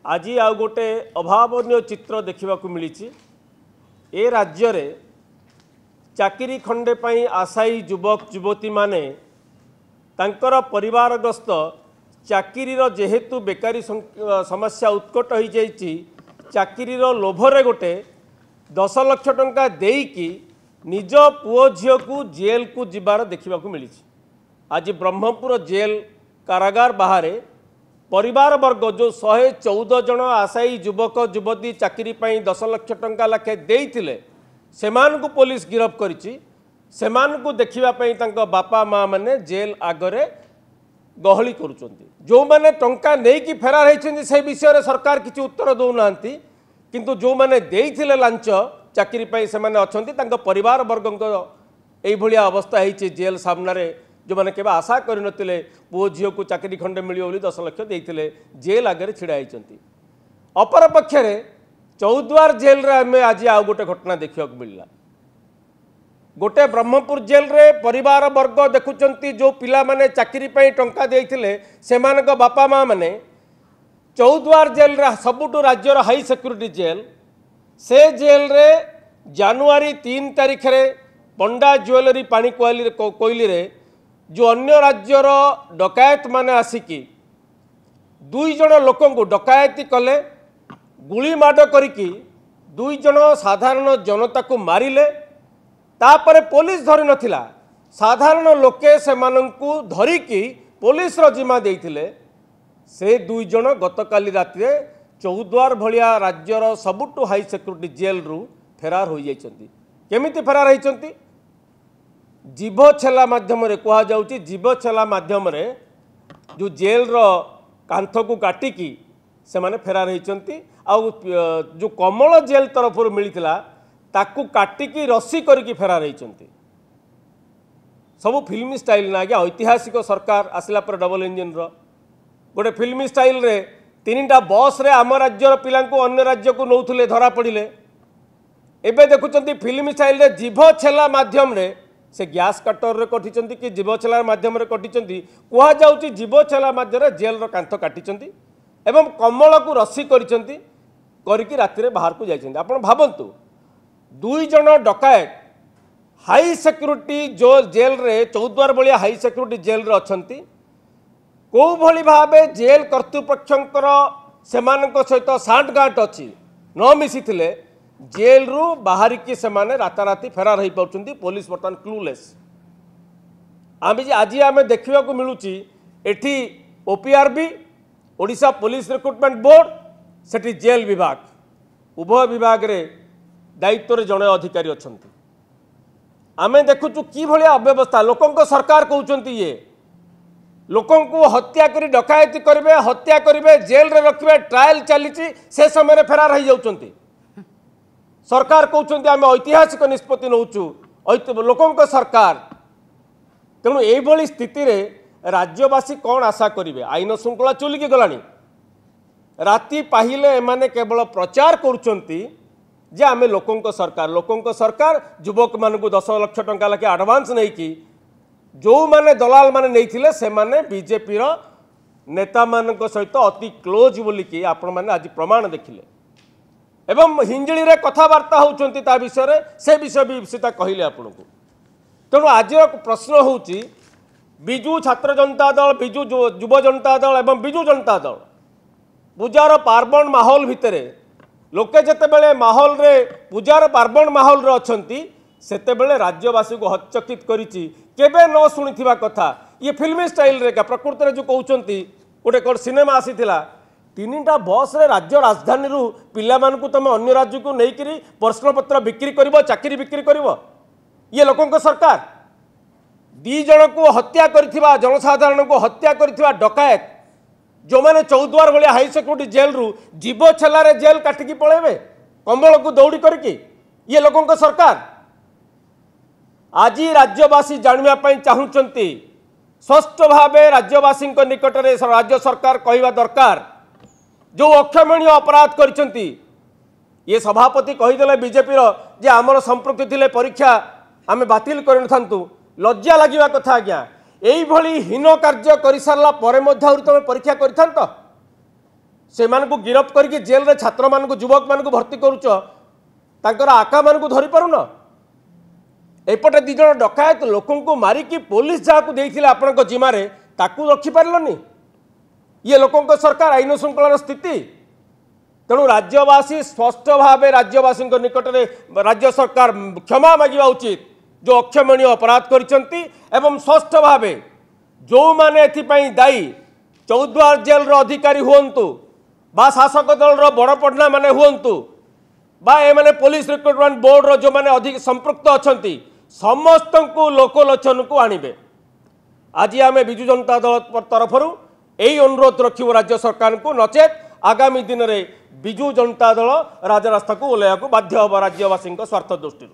आज आउ गोटे अभावन चित्र देखा मिली ए राज्य रे चाकरी खंडे पाई आशायी युवक युवती माने तांकर परिवारग्रस्त चाकरीर जेहेतु बेकारी समस्या उत्कट हो जाइए चाकरीर लोभरे गोटे 10 लाख टंका देकी निज पुओ झील को जेल को जीवार देखा मिली। आज ब्रह्मपुर जेल कारागार बाहर परिवार वर्ग जो 114 जन आशायी युवक युवती चाकरी पाई 10 लाख टंका लाखे देइथिले सेमानकु पुलिस गिरफ करिछि। सेमानकु देखिबापई तांको बापा माँ माने जेल आगरे गहली करुचंती। जो माने टंका नेकी फेरार होइछन्ती से विषय रे सरकार किछि उत्तर दउनांती, किंतु जो माने देइथिले लांच चाकरी पाई सेमाने अछंती तांको परिवार वर्गक एई भलिया अवस्था होइछि। जेल सामना रे जो मैंने केवल आशा करनथिले पुओ झील को चाकरी खंडे मिलियो बोली 10 लाख देइथिले जेल आगे छिड़ा होइछन्ती। अपर पक्षरे चौद्वार जेल रे आमे आज आउ गोटे घटना देखा मिलला। गोटे ब्रह्मपुर जेल रे परिवार वर्ग देखुचंती जो पिला माने चाकरी पाई टंका देइथिले सेमानक बापा माँ माने चौद्वार जेल रे सबुटु राज्यर हाई सिक्योरिटी जेल से जेल रे जनवरी 3 तारिख रे पंडा ज्वेलरी पानी कोइली रे जो अन्य राज्यर डकायत माने आसिकी 2 जन लोक डकायती कले गुली माड करिकी 2 जन साधारण जनता को मारिले। तापरे पुलिस धरि नथिला साधारण लोके सेमानंकु धरिकी पुलिस रो जिम्मा देइथिले। से 2 जन गतकाली राति चौद्वार भलिया राज्यर सबुटु हाई सिक्योरिटी जेल रु फेरार हो जाइछन्ती। केमिति फेरार होइछन्ती? जीभ छेला माध्यम कह जाउची जीभ छेला माध्यम जो जेल रो कांथ को काटिकी से माने फेरार होइछन्ती। आउ जो कमल जेल तरफ मिलता ताकू काटिकी रस्सी करके फेरार होइछन्ती। सब फिल्मी स्टाइल ना आज्ञा ऐतिहासिक सरकार आसला पर डबल इंजिन रो गोटे फिल्मी स्टाइल रे 3टा बस रे आम राज्यर पिला अन्य राज्य को नौथुले धरा पड़िले। एबे देखुचंती फिल्मी स्टाइल रे जीभ छेला माध्यम रे से गैस कटर रे कटिचंती कि जीभ छेला माध्यम रे कटिचंती कह जाउची जीभ छेला माध्यम रे जेल रो कांथ काटिचंती एवं कमल को रस्सी करिचंती करिकी राति रे बाहर को जाइचंती। आपण भाबंतु 2 जन डकायत हाई सिक्योरिटी जो जेल रे चौद्वार भलिया हाई सिक्योरिटी जेल रे अछंती को भली भाबे जेल कर्तृपक्षंकर सेमानक सहित सांठगांठ अछि न मिसिथिले जेल रु बाहर की सेमाने राताराति फेरार हो पार्टी। पुलिस बर्तमान क्लूलेस। आज आम देखा मिलूँ एठी ओपीआरबी ओडिशा पुलिस रिक्रुटमेंट बोर्ड सेठी जेल विभाग उभय विभाग रे दायित्व रे जड़े अधिकारी अच्छा। आम देखुचु कि भलिया अव्यवस्था लोकंक सरकार कहउचंती ये लोकं को हत्या करी डकायती करेंगे हत्या करेंगे जेल रे रखिबे ट्रायल चली से समय फेरार हो जाउचंती। सरकार कहते आम ऐतिहासिक निष्पत्ति नौचु लोकंक सरकार। तेणु यही स्थिति रे राज्यवासी कौन आशा करेंगे? आईन श्रृंखला चुलिकी गलानी। राति पाहिले एमाने केवल प्रचार करुचंती जे आमे लोकंक सरकार युवक मानकु 10 लाख टंका लाखे आडवांस नहीं कि जो माने दलाल माने नहीं से माने बीजेपी रो नेता मानक सहित अति क्लोज बोलिकी आपण माने आज प्रमाण देखिले एवं हिंजिली रे कथबार्ता होउचंती ता विषय रे से विषय भी सीता कहले आपन को। तेणु आज प्रश्न होउची बिजू छात्र जनता दल बिजू युव जनता दल एवं बिजू जनता दल पूजार पार्वण माहौल भितरे लोके जेते बेले माहौल रे पूजार पार्वण माहौल रे अछंती सेते बेले राज्यवासी को हचकित करिछि केबे न सुनिथिबा कथा ये फिल्मी स्टाइल रे का प्रकृति रे जो कहउचंती गोटे कोड सिनेमा आसीथिला 3टा बस रे राज्य राजधानी रु पिला मानकु तमे अन्य राज्य को नेइकरी प्रश्न पत्र बिक्री करिवो चाकरी बिक्री करिवो ये लोकंक सरकार। 2 जन को हत्या करिथिबा जनसाधारण को हत्या करिथिबा डकायत जो माने चौद्वार भलिया हाई सिक्योरिटी जेल रु जीव छेला रे जेल काटिकी पळेबे कमल को दौड़ी करके ये लोकंक सरकार। आज राज्यवासी जानवा चाहूँगी स्पष्ट भावे राज्यवासी निकट में राज्य सरकार कहवा दरकार जो अक्षमणीय अपराध करछंती ये सभापति कहीदेले बीजेपी जे आमर संपृक्ति थिले परीक्षा आमे बातिल कर लज्जा लगे कथा आज्ञा यही हीन कार्य कर सारा तुम परीक्षा कर से गिरफ करके जेल रे छात्र मानक युवक मानक भर्ती करुच तांकर आका मानक धरि पारुन एपटे दी जन डकायत लोक मारिकी पुलिस जहाँ देते आपण जिम्मे ताकू रखिपारलनी ये लोक सरकार आईन श्रृंखलार स्थिति तेणु राज्यवासी स्पष्ट भाव राज्यवासी निकट में राज्य सरकार क्षमा मांगा उचित जो अक्षमणीय अपराध करिसेंती एवं स्पष्ट भाव जो माने एथिपाई दायी चौद्वार जेल रो अधिकारी हुंतु बा शासक दल रो बड़ पढ़ना माने हुंतु बा ए माने पुलिस रिक्रुटमेंट बोर्ड रो जो माने अधिक संपृक्त अछंती समस्त को लोकलोचन को आनिबे। आज आम विजु जनता दल तरफ यही अनुरोध रखिबो राज्य सरकार को नचेत आगामी दिन में विजु जनता दल राजरास्ता को ओह्लैया बाध्य हम राज्यवासी स्वार्थ दृष्टि।